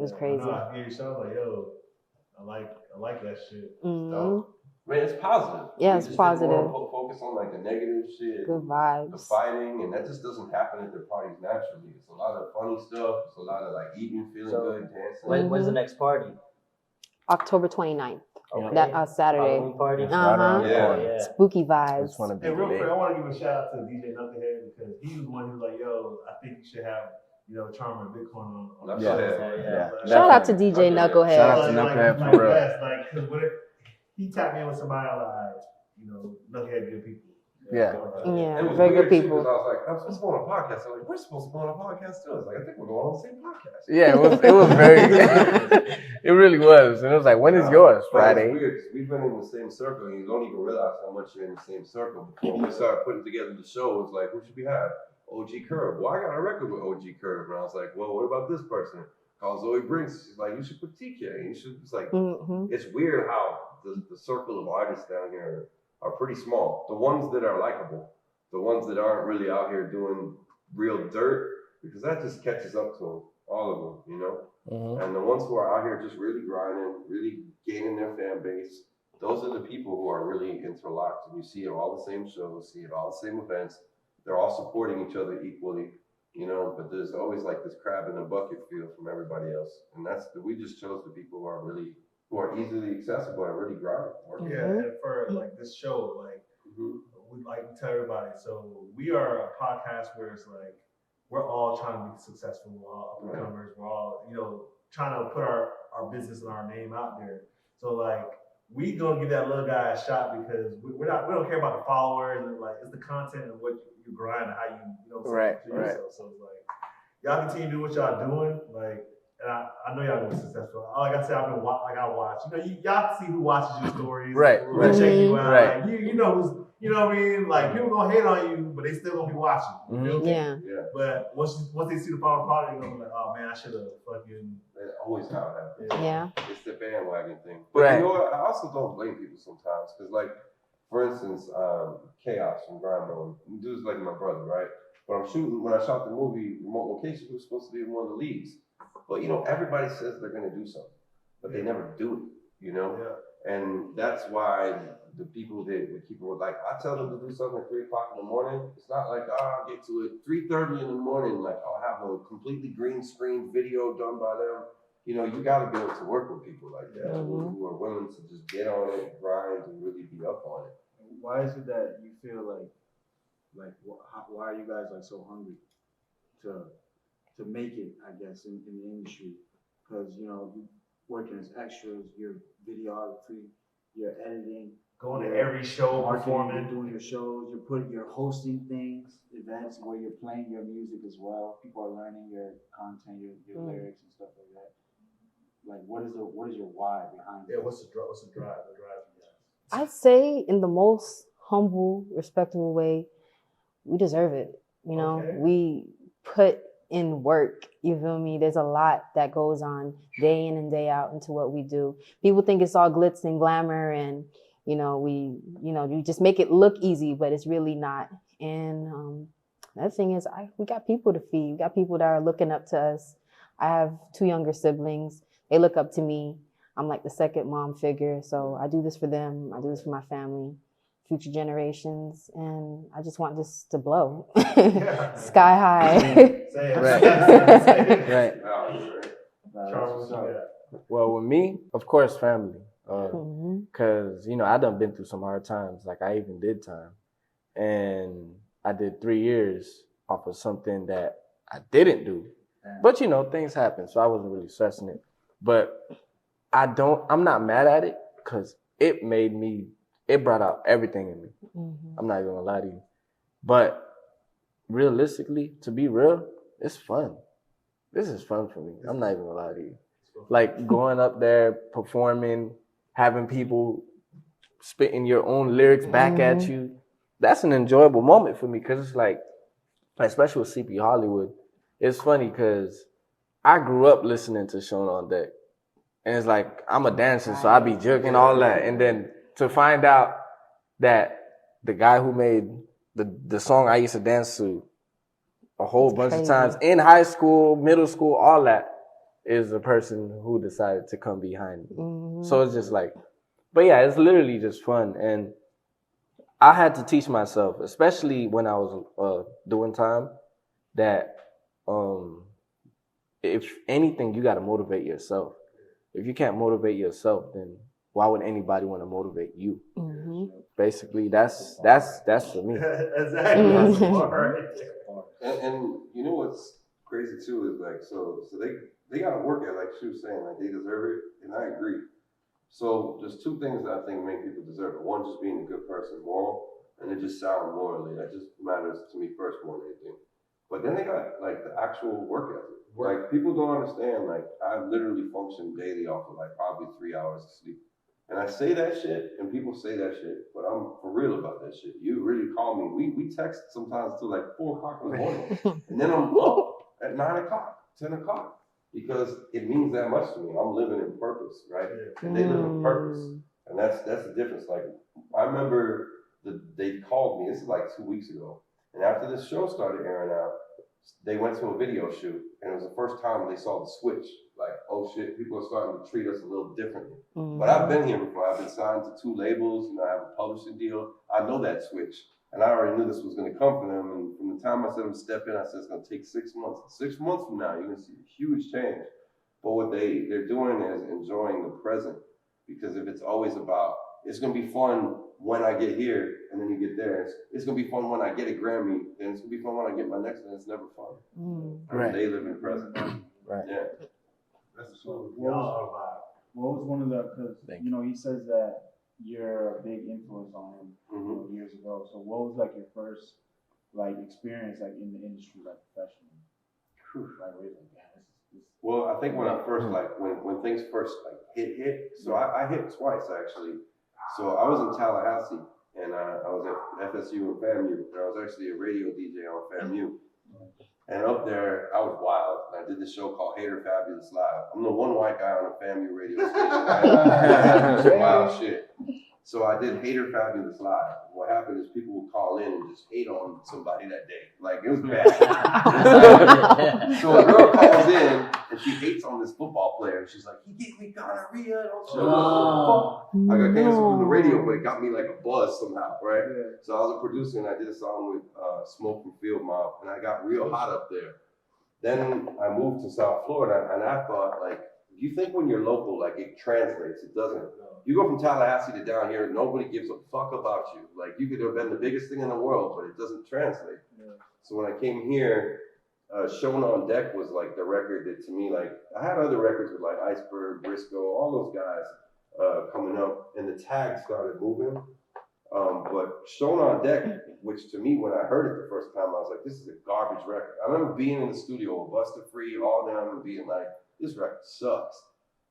was crazy. I hear your show like, yo, I like that shit. So, I mean, it's positive. Yeah, it's positive. Focus on like the negative shit, good vibes, the fighting, and that just doesn't happen at their parties naturally. It's a lot of funny stuff. It's a lot of like eating, feeling good, dancing. When's the next party? October 29th. Okay. That Saturday. Halloween party. Yeah. Spooky vibes. Hey, real quick, I want to give a shout out to DJ Knucklehead because he was one who was like, yo, I think you should have, Charm3r and Bitcoin on the show. Shout out to DJ Knucklehead. Shout out to Knucklehead for real. Because he tapped me in with somebody like, Knucklehead good people. Yeah, it was very good weird people. Too, I was like, I'm supposed to go on a podcast. I'm like, we're supposed to go on a podcast too. I was like, I think we're going on the same podcast. Yeah, it was very. It really was, and it was like, when is yours? Friday. It's weird. We've been in the same circle, and you don't even realize how much you're in the same circle. When we started putting together the show, it was like, who should we have? OG Curve. Well, I got a record with OG Curve, and I was like, well, what about this person? Called Zoe Brinks. She's like, you should put TK. You should. It's like, it's weird how the circle of artists down here are pretty small. The ones that are likable, the ones that aren't really out here doing real dirt, because that just catches up to them, all of them, And the ones who are out here just really grinding, really gaining their fan base, those are the people who are really interlocked. And you see it all the same shows, see it all the same events. They're all supporting each other equally, but there's always like this crab in the bucket feel from everybody else. And we just chose the people who are easily accessible and really grinding. Yeah, and for like this show, like we like to tell everybody. So we are a podcast where it's like we're all trying to be successful. We're all up and comers. We're all trying to put our business and our name out there. So like we gonna give that little guy a shot because we don't care about the followers and like it's the content and what you grind and how you right. yourself. So it's like y'all continue to do what y'all doing, like. And I know y'all gonna be successful. Like I said, I watch. Y'all see who watches your stories. Right. Check you out. Right. Like, you know who's. You know what I mean? Like people gonna hate on you, but they still gonna be watching. Yeah. But once they see the final product, they're gonna be like, oh man, I should have fucking. That's always how it happens. Yeah. It's the bandwagon thing. But you know what? I also don't blame people sometimes because, like, for instance, Chaos from Trumbone, dude's like my brother, right? But when I shot the movie Remote Location, he was supposed to be one of the leads. But everybody says they're gonna do something, but they never do it. Yeah. And that's why the people that we keep like, I tell them to do something at 3 o'clock in the morning. It's not like I'll get to it 3:30 in the morning. Like I'll have a completely green screen video done by them. You got to be able to work with people like that who are willing to just get on it, grind, and really be up on it. Why is it that you feel like why are you guys like so hungry to make it, I guess, in the industry? Because, you working as extras, your videography, your editing, going to every show, performing, doing your shows, you're hosting things, events where you're playing your music as well. People are learning your content, your lyrics and stuff like that. Like, what is your why behind it? Yeah, what's the drive? The drive you guys? I'd say in the most humble, respectable way, we deserve it. We put in work. You feel me? There's a lot that goes on day in and day out into what we do. People think it's all glitz and glamour and, we just make it look easy, but it's really not. And the thing is, we got people to feed. We got people that are looking up to us. I have 2 younger siblings. They look up to me. I'm like the second mom figure. So I do this for them. I do this for my family, future generations. And I just want this to blow. Sky high. Right. Well, with me, of course, family. Because, I done been through some hard times. Like, I even did time. And I did 3 years off of something that I didn't do. But, things happen. So I wasn't really stressing it. But I'm not mad at it because it brought out everything in me. I'm not even gonna lie to you. But realistically, to be real, it's fun. This is fun for me. I'm not even gonna lie to you. Like going up there, performing, having people spitting your own lyrics back at you. That's an enjoyable moment for me because it's like, especially with CP Hollywood, it's funny because I grew up listening to Shown on Deck. And it's like, I'm a dancer, so I be jerking all that. And then to find out that the guy who made the song I used to dance to a whole bunch of times in high school, middle school, all that, is the person who decided to come behind me. Mm-hmm. So it's just like, but yeah, it's literally just fun. And I had to teach myself, especially when I was doing time, that if anything, you got to motivate yourself. If you can't motivate yourself, then why would anybody want to motivate you? Mm-hmm. Basically, that's for me. Exactly. That's the part right there. And you know what's crazy too is like so they gotta work at, like she was saying, like they deserve it, and I agree. So there's two things that I think make people deserve it. One, just being a good person, moral, and then just sound morally. That just matters to me first more than anything. But then they got like the actual work ethic. Like people don't understand. Like I literally function daily off of like probably 3 hours of sleep. And I say that shit, and people say that shit, but I'm for real about that shit. You really call me. We text sometimes till like 4 o'clock in the morning, and then I'm up at 9 o'clock, 10 o'clock, because it means that much to me. I'm living in purpose, right? And they live in purpose, and that's the difference. Like I remember they called me. This is like 2 weeks ago, and after this show started airing out, they went to a video shoot, and it was the first time they saw the switch. Like, oh shit, people are starting to treat us a little differently. Mm-hmm. But I've been here before. I've been signed to 2 labels, I have a publishing deal. I know that switch. And I already knew this was going to come from them. And from the time I said I'm step in, I said it's going to take 6 months. 6 months from now, you're going to see a huge change. But what they're doing is enjoying the present. Because if it's always about, it's going to be fun when I get here, and then you get there. It's going to be fun when I get a Grammy, and it's going to be fun when I get my next one. It's never fun. Right. They live in present. Right. Yeah. That's what y'all are. What was one of the, because, you know, he says that you're a big influence on him years ago. So what was like your first like experience like in the industry, like professionally? Like, well, I think when I first like when things first like hit, so I hit twice actually. So I was in Tallahassee, and I was at FSU and FAMU, and I was actually a radio DJ on FAMU. And up there, I was wild. I did this show called Hater Fabulous Live. I'm the one white guy on a FAMU radio station. I did some wild shit. So I did Hater Fabulous Live. What happened is people would call in and just hate on somebody that day. Like, it was bad. So a girl calls in, and she hates on this football player. And she's like, he gave me gonorrhea. I got canceled from the radio, but it got me like a buzz somehow, right? Yeah. So I was a producer, and I did a song with Smoke from Field Mob, and I got real hot up there. Then I moved to South Florida, and I thought, like, you think when you're local, like, it translates. It doesn't. You go from Tallahassee to down here, nobody gives a fuck about you. Like, you could have been the biggest thing in the world, but it doesn't translate. Yeah. So when I came here, Shown on Deck was like the record that to me, like, I had other records with like Iceberg, Briscoe, all those guys coming up, and the tag started moving. But Shown on Deck, which to me, when I heard it the first time, I was like, this is a garbage record. I remember being in the studio with Busta Free, all them, and being like, this record sucks.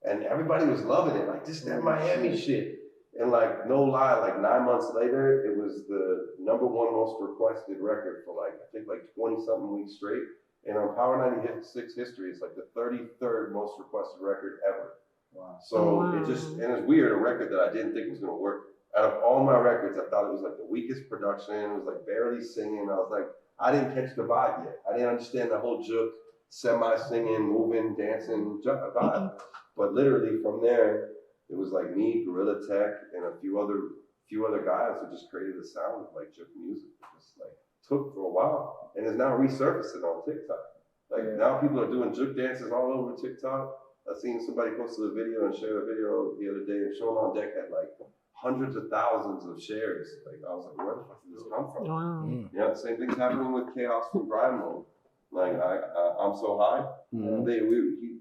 And everybody was loving it, like, this, that Miami shit. And like, no lie, like 9 months later, it was the #1 most requested record for like, I think like 20-something weeks straight. And on Power 96 history, it's like the 33rd most requested record ever. Wow. So it just, and it's weird, a record that I didn't think was gonna work. Out of all my records, I thought it was like the weakest production. It was like barely singing. I was like, I didn't catch the vibe yet. I didn't understand the whole juke, semi-singing, moving, dancing, vibe. But literally from there, it was like me, Gorilla Tech, and a few other guys who just created a sound of like juke music. It just like took for a while, and it's now resurfacing on TikTok. Like now people are doing juke dances all over TikTok. I seen somebody posted a video and shared a video the other day, and Shown on Deck had like hundreds of thousands of shares. Like I was like, where the fuck did this come from? Wow. Yeah, same thing's happening with Chaos from Grind Mode. Like I'm So High. Mm-hmm.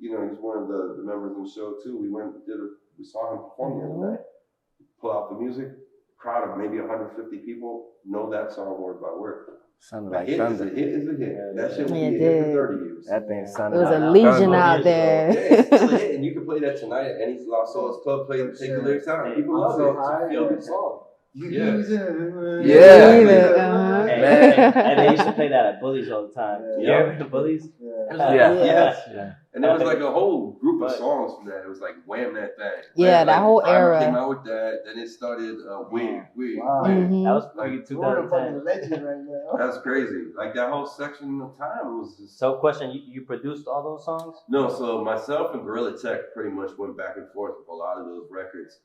He's one of the members of the show too. We saw him perform the other night. Pull out the music, crowd of maybe 150 people know that song word by word. Sounded like thunder. A hit is a hit. That shit will be a hit for 30 years. That thing sounded like thunder. It was a legion out there. Yeah, it's still a hit, and you can play that tonight at any Lost Souls club. Take the lyrics out, and people love it. It's a feel-good song. Yeah. And they used to play that at Bullies all the time. Yeah. The Bullies? Yeah. And there was like a whole group of songs from that. It was like Wham That Thing. Yeah, that whole era. Came out with that. Then it started Wig. Wow. Mhm. That was Like, pre You're a fucking 2010. legend right now. That's crazy. Like that whole section of time was just. So, question: you produced all those songs? No, so myself and Gorilla Tech pretty much went back and forth with a lot of those records.